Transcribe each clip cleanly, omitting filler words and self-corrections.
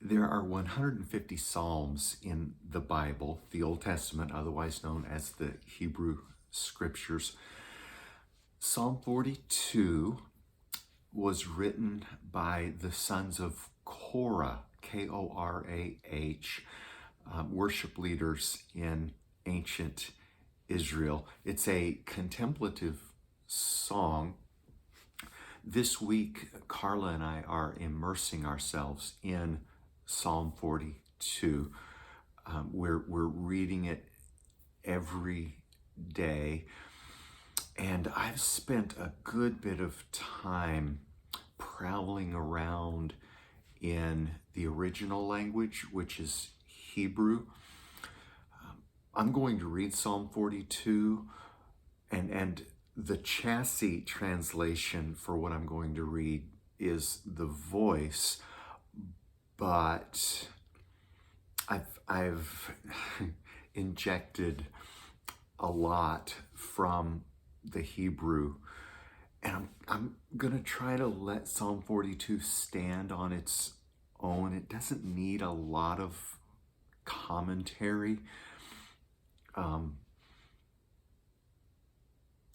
There are 150 Psalms in the Bible, the Old Testament, otherwise known as the Hebrew Scriptures. Psalm 42 was written by the sons of Korah, Korah, worship leaders in ancient Israel. It's a contemplative song. This week, Carla and I are immersing ourselves in Psalm 42. We're reading it every day, and I've spent a good bit of time prowling around in the original language, which is Hebrew. I'm going to read Psalm 42, and the chassis translation for what I'm going to read is The Voice, but I've injected a lot from the Hebrew, and I'm gonna try to let Psalm 42 stand on its own. It doesn't need a lot of commentary.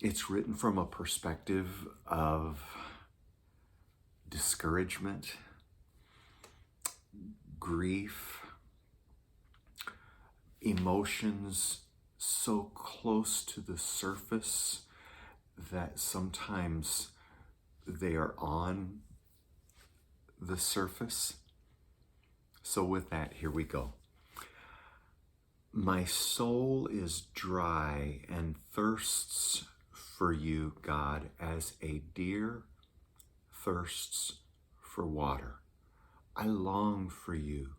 It's written from a perspective of discouragement, grief, emotions so close to the surface that sometimes they are on the surface. So with that, here we go. My soul is dry and thirsts for you, God, as a deer thirsts for water. I long for you,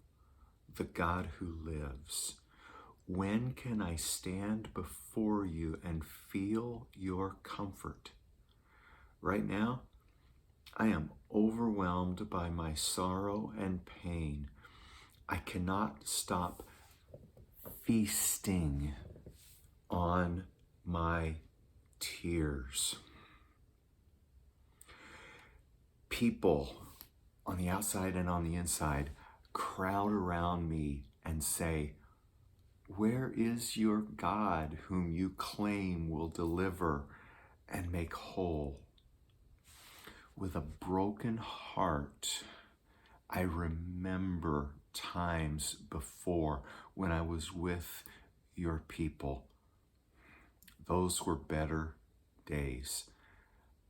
the God who lives. When can I stand before you and feel your comfort? Right now, I am overwhelmed by my sorrow and pain. I cannot stop feasting on my tears. People on the outside and on the inside crowd around me and say, "Where is your God whom you claim will deliver and make whole?" With a broken heart, I remember times before when I was with your people. Those were better days.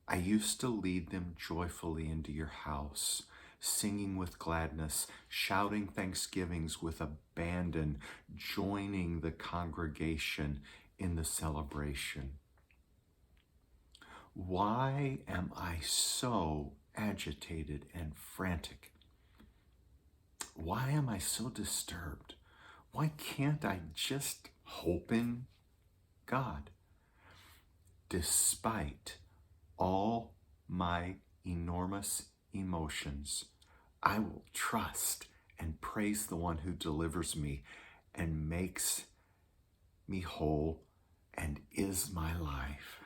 I used to lead them joyfully into your house, singing with gladness, shouting thanksgivings with abandon, joining the congregation in the celebration. Why am I so agitated and frantic? Why am I so disturbed? Why can't I just hope in God? Despite all my enormous emotions, I will trust and praise the one who delivers me and makes me whole and is my life.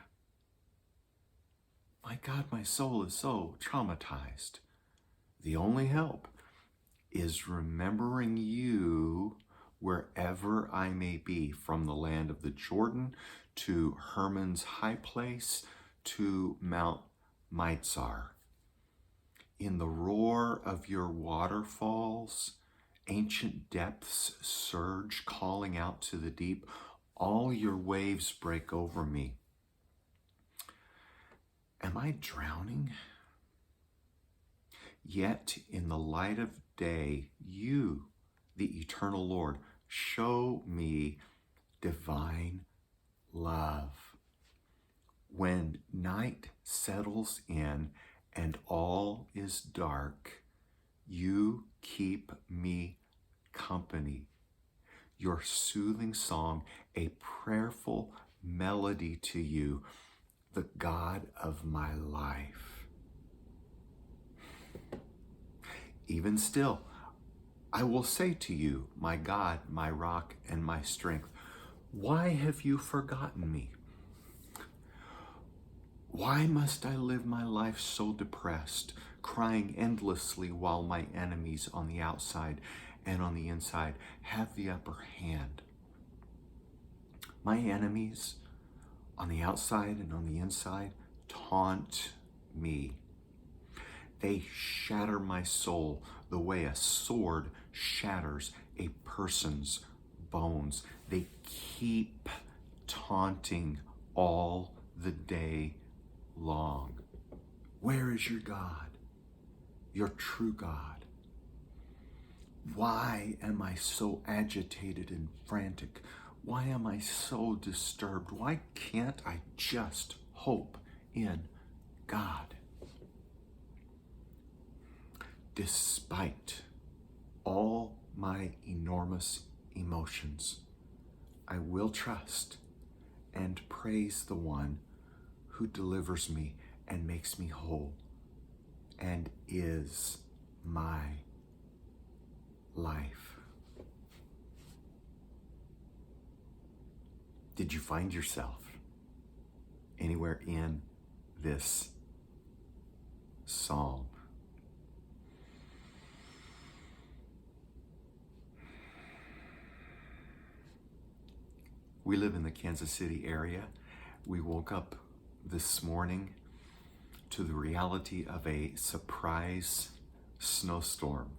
My God, my soul is so traumatized. The only help is remembering you wherever I may be, from the land of the Jordan to Hermon's high place to Mount Mizar. In the roar of your waterfalls, ancient depths surge, calling out to the deep. All your waves break over me. Am I drowning? Yet in the light of day, you, the eternal Lord, show me divine love. When night settles in and all is dark, you keep me company. Your soothing song, a prayerful melody to you, the God of my life. Even still, I will say to you, my God, my rock, and my strength, why have you forgotten me? Why must I live my life so depressed, crying endlessly while my enemies on the outside and on the inside have the upper hand. My enemies on the outside and on the inside taunt me. They shatter my soul the way a sword shatters a person's bones. They keep taunting all the day long. Where is your God, your true God? Why am I so agitated and frantic? Why am I so disturbed? Why can't I just hope in God? Despite all my enormous emotions, I will trust and praise the one who delivers me and makes me whole and is my life. Did you find yourself anywhere in this psalm? We live in the Kansas City area. We woke up this morning to the reality of a surprise snowstorm.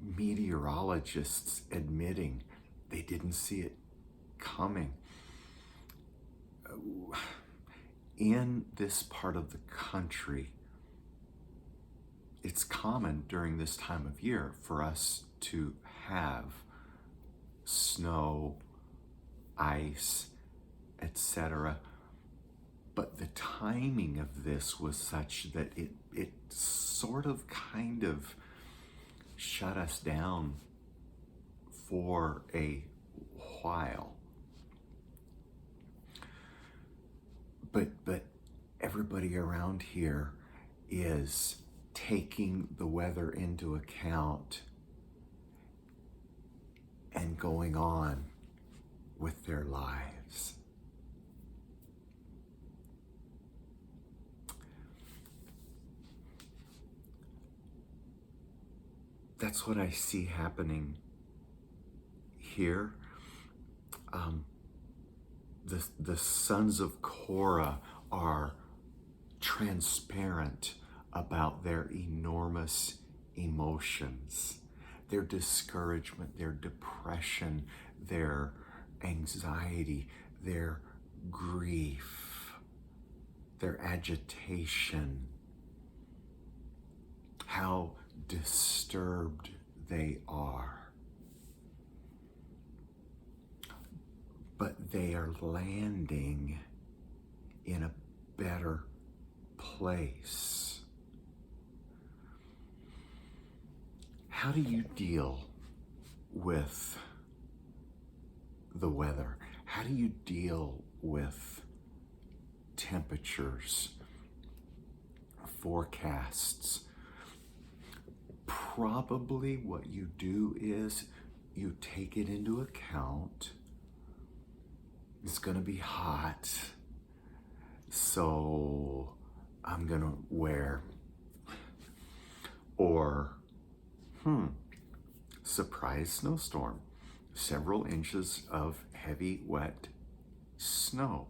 Meteorologists admitting they didn't see it coming. In this part of the country, it's common during this time of year for us to have snow, ice, etc. But the timing of this was such that it sort of kind of shut us down for a while. But everybody around here is taking the weather into account and going on with their lives. That's what I see happening here. The sons of Korah are transparent about their enormous emotions, their discouragement, their depression, their anxiety, their grief, their agitation, how disturbed they are. But they are landing in a better place. How do you deal with the weather? How do you deal with temperatures, forecasts? Probably what you do is you take it into account. It's gonna be hot, so I'm gonna wear, or surprise snowstorm, several inches of heavy, wet snow.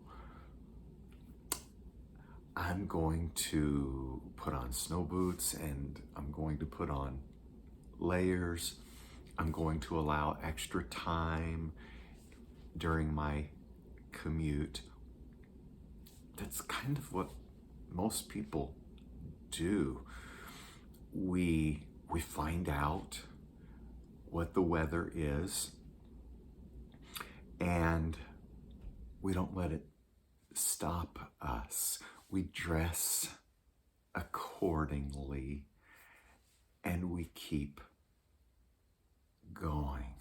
I'm going to put on snow boots and I'm going to put on layers. I'm going to allow extra time during my commute. That's kind of what most people do. We find out what the weather is and we don't let it stop us. We dress accordingly and we keep going.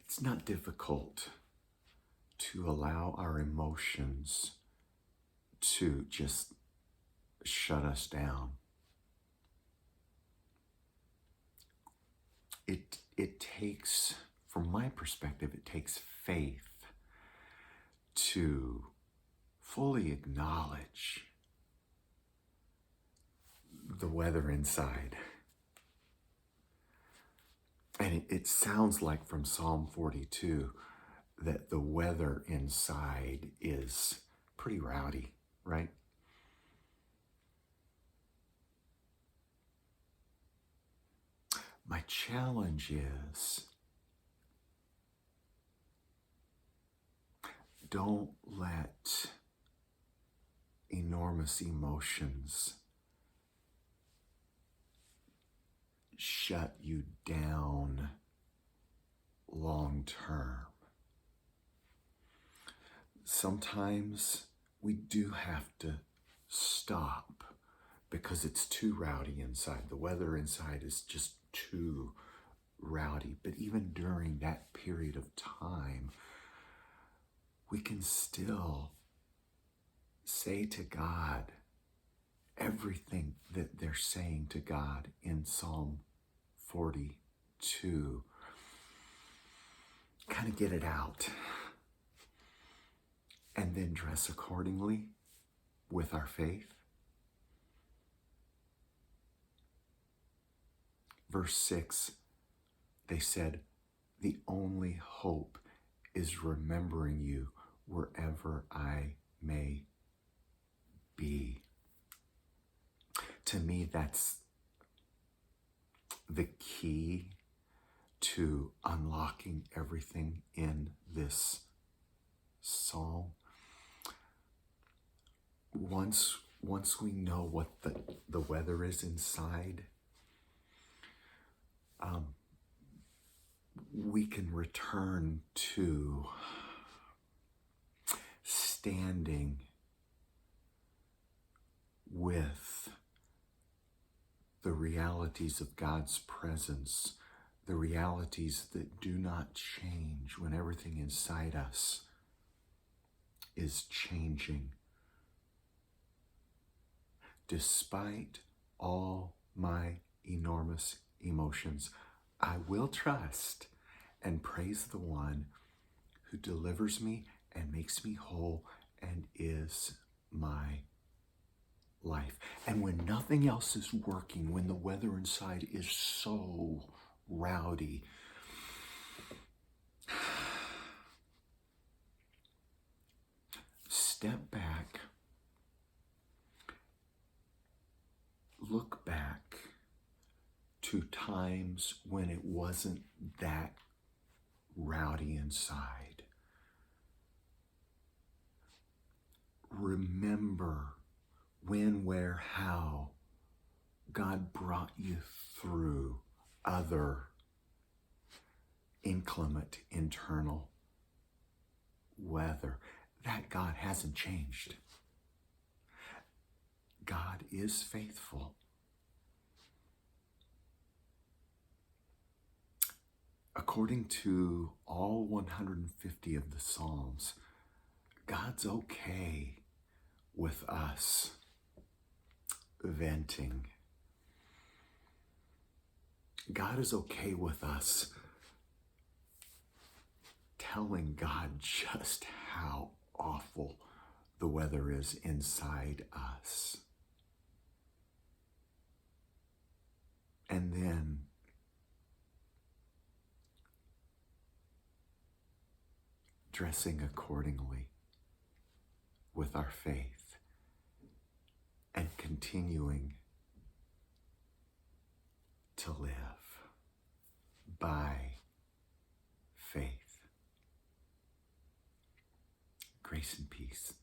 It's not difficult to allow our emotions to just shut us down. It takes, from my perspective, it takes faith to fully acknowledge the weather inside. And it sounds like from Psalm 42 that the weather inside is pretty rowdy, right? My challenge is, don't let enormous emotions shut you down long term. Sometimes we do have to stop because it's too rowdy inside. The weather inside is just too rowdy. But even during that period of time, we can still say to God everything that they're saying to God in Psalm 42. Kind of get it out. And then dress accordingly with our faith. Verse 6, they said, the only hope is remembering you wherever I may be. To me, that's the key to unlocking everything in this psalm. Once we know what the weather is inside, we can return to standing with the realities of God's presence, the realities that do not change when everything inside us is changing. Despite all my enormous emotions, I will trust and praise the one who delivers me and makes me whole and is my life. And when nothing else is working, when the weather inside is so rowdy, step back, look back to times when it wasn't that rowdy inside. Remember when, where, how God brought you through other inclement internal weather. That God hasn't changed. God is faithful. According to all 150 of the Psalms, God's okay with us venting. God is okay with us telling God just how awful the weather is inside us. And then dressing accordingly with our faith and continuing to live by faith. Grace and peace.